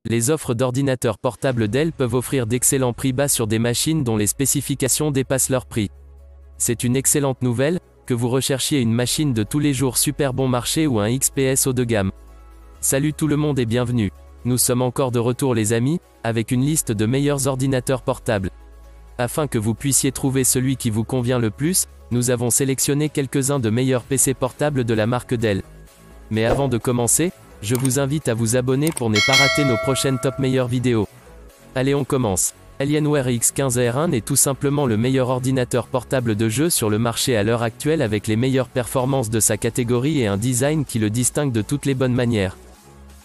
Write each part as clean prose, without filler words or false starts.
Les offres d'ordinateurs portables Dell peuvent offrir d'excellents prix bas sur des machines dont les spécifications dépassent leur prix. C'est une excellente nouvelle, que vous recherchiez une machine de tous les jours super bon marché ou un XPS haut de gamme. Salut tout le monde et bienvenue. Nous sommes encore de retour les amis, avec une liste de meilleurs ordinateurs portables. Afin que vous puissiez trouver celui qui vous convient le plus, nous avons sélectionné quelques-uns de meilleurs PC portables de la marque Dell. Mais avant de commencer, je vous invite à vous abonner pour ne pas rater nos prochaines top meilleures vidéos. Allez on commence. Alienware X15R1 est tout simplement le meilleur ordinateur portable de jeu sur le marché à l'heure actuelle avec les meilleures performances de sa catégorie et un design qui le distingue de toutes les bonnes manières.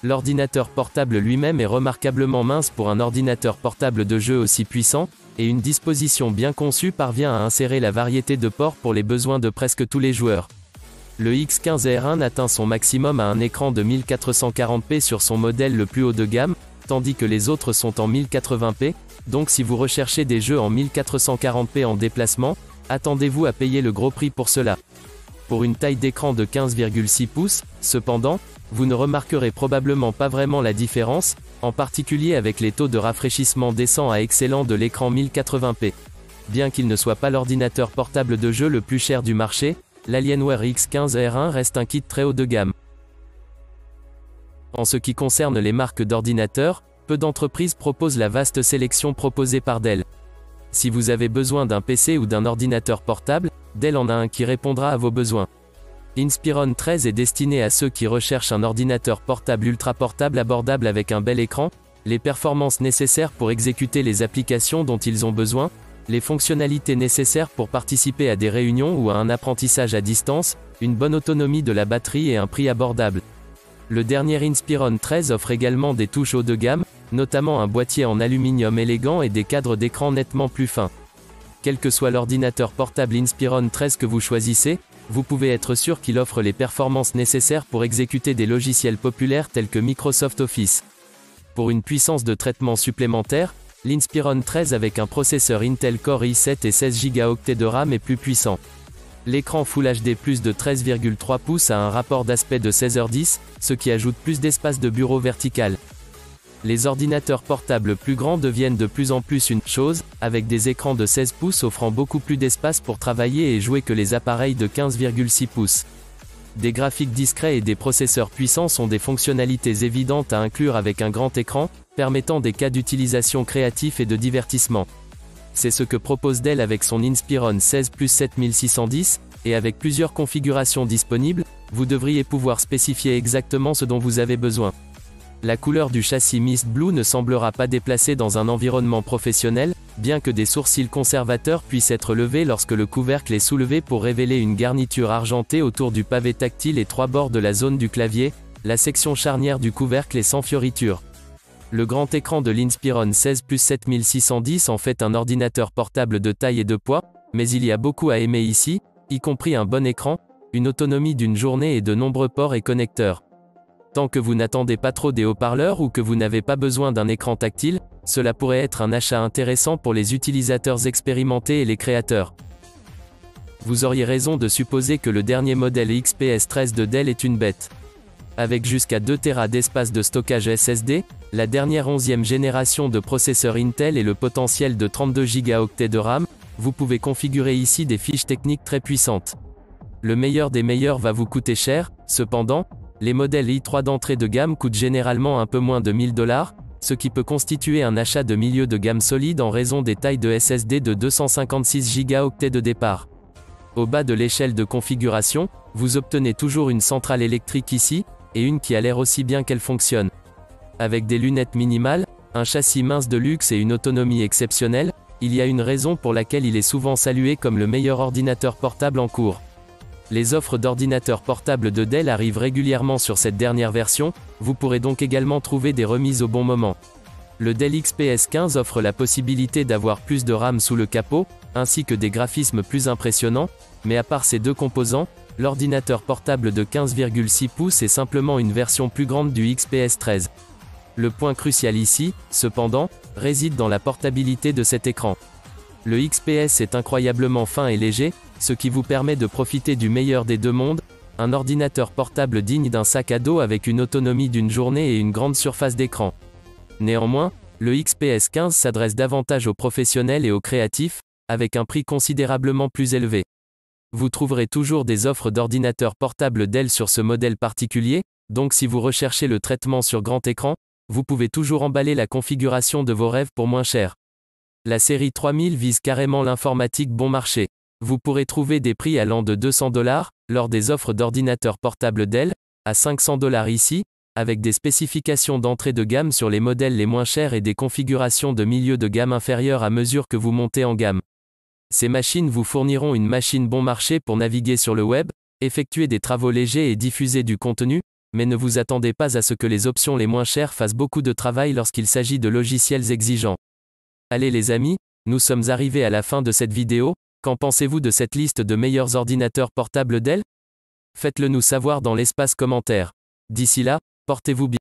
L'ordinateur portable lui-même est remarquablement mince pour un ordinateur portable de jeu aussi puissant, et une disposition bien conçue parvient à insérer la variété de ports pour les besoins de presque tous les joueurs. Le X15R1 atteint son maximum à un écran de 1440p sur son modèle le plus haut de gamme, tandis que les autres sont en 1080p, donc si vous recherchez des jeux en 1440p en déplacement, attendez-vous à payer le gros prix pour cela. Pour une taille d'écran de 15,6 pouces, cependant, vous ne remarquerez probablement pas vraiment la différence, en particulier avec les taux de rafraîchissement décents à excellents de l'écran 1080p. Bien qu'il ne soit pas l'ordinateur portable de jeu le plus cher du marché, l'Alienware X15R1 reste un kit très haut de gamme. En ce qui concerne les marques d'ordinateurs, peu d'entreprises proposent la vaste sélection proposée par Dell. Si vous avez besoin d'un PC ou d'un ordinateur portable, Dell en a un qui répondra à vos besoins. Inspiron 13 est destiné à ceux qui recherchent un ordinateur portable ultra portable abordable avec un bel écran, les performances nécessaires pour exécuter les applications dont ils ont besoin, les fonctionnalités nécessaires pour participer à des réunions ou à un apprentissage à distance, une bonne autonomie de la batterie et un prix abordable. Le dernier Inspiron 13 offre également des touches haut de gamme, notamment un boîtier en aluminium élégant et des cadres d'écran nettement plus fins. Quel que soit l'ordinateur portable Inspiron 13 que vous choisissez, vous pouvez être sûr qu'il offre les performances nécessaires pour exécuter des logiciels populaires tels que Microsoft Office. Pour une puissance de traitement supplémentaire, l'Inspiron 13 avec un processeur Intel Core i7 et 16 Go de RAM est plus puissant. L'écran Full HD+ de 13,3 pouces a un rapport d'aspect de 16h10, ce qui ajoute plus d'espace de bureau vertical. Les ordinateurs portables plus grands deviennent de plus en plus une chose, avec des écrans de 16 pouces offrant beaucoup plus d'espace pour travailler et jouer que les appareils de 15,6 pouces. Des graphiques discrets et des processeurs puissants sont des fonctionnalités évidentes à inclure avec un grand écran, permettant des cas d'utilisation créatifs et de divertissement. C'est ce que propose Dell avec son Inspiron 16 Plus 7610, et avec plusieurs configurations disponibles, vous devriez pouvoir spécifier exactement ce dont vous avez besoin. La couleur du châssis Mist Blue ne semblera pas déplacée dans un environnement professionnel, bien que des sourcils conservateurs puissent être levés lorsque le couvercle est soulevé pour révéler une garniture argentée autour du pavé tactile et trois bords de la zone du clavier, la section charnière du couvercle est sans fioriture. Le grand écran de l'Inspiron 16 Plus 7610 en fait un ordinateur portable de taille et de poids, mais il y a beaucoup à aimer ici, y compris un bon écran, une autonomie d'une journée et de nombreux ports et connecteurs. Tant que vous n'attendez pas trop des haut-parleurs ou que vous n'avez pas besoin d'un écran tactile, cela pourrait être un achat intéressant pour les utilisateurs expérimentés et les créateurs. Vous auriez raison de supposer que le dernier modèle XPS 13 de Dell est une bête. Avec jusqu'à 2 Tera d'espace de stockage SSD, la dernière 11e génération de processeurs Intel et le potentiel de 32 Go de RAM, vous pouvez configurer ici des fiches techniques très puissantes. Le meilleur des meilleurs va vous coûter cher, cependant, les modèles i3 d'entrée de gamme coûtent généralement un peu moins de 1000 $, ce qui peut constituer un achat de milieu de gamme solide en raison des tailles de SSD de 256 Go de départ. Au bas de l'échelle de configuration, vous obtenez toujours une centrale électrique ici, et une qui a l'air aussi bien qu'elle fonctionne. Avec des lunettes minimales, un châssis mince de luxe et une autonomie exceptionnelle, il y a une raison pour laquelle il est souvent salué comme le meilleur ordinateur portable en cours. Les offres d'ordinateurs portables de Dell arrivent régulièrement sur cette dernière version, vous pourrez donc également trouver des remises au bon moment. Le Dell XPS 15 offre la possibilité d'avoir plus de RAM sous le capot, ainsi que des graphismes plus impressionnants, mais à part ces deux composants, l'ordinateur portable de 15,6 pouces est simplement une version plus grande du XPS 13. Le point crucial ici, cependant, réside dans la portabilité de cet écran. Le XPS est incroyablement fin et léger, ce qui vous permet de profiter du meilleur des deux mondes, un ordinateur portable digne d'un sac à dos avec une autonomie d'une journée et une grande surface d'écran. Néanmoins, le XPS 15 s'adresse davantage aux professionnels et aux créatifs, avec un prix considérablement plus élevé. Vous trouverez toujours des offres d'ordinateurs portables Dell sur ce modèle particulier, donc si vous recherchez le traitement sur grand écran, vous pouvez toujours emballer la configuration de vos rêves pour moins cher. La série 3000 vise carrément l'informatique bon marché. Vous pourrez trouver des prix allant de 200 $, lors des offres d'ordinateurs portables Dell, à 500 $ ici, avec des spécifications d'entrée de gamme sur les modèles les moins chers et des configurations de milieu de gamme inférieures à mesure que vous montez en gamme. Ces machines vous fourniront une machine bon marché pour naviguer sur le web, effectuer des travaux légers et diffuser du contenu, mais ne vous attendez pas à ce que les options les moins chères fassent beaucoup de travail lorsqu'il s'agit de logiciels exigeants. Allez les amis, nous sommes arrivés à la fin de cette vidéo, qu'en pensez-vous de cette liste de meilleurs ordinateurs portables Dell? Faites-le nous savoir dans l'espace commentaire. D'ici là, portez-vous bien.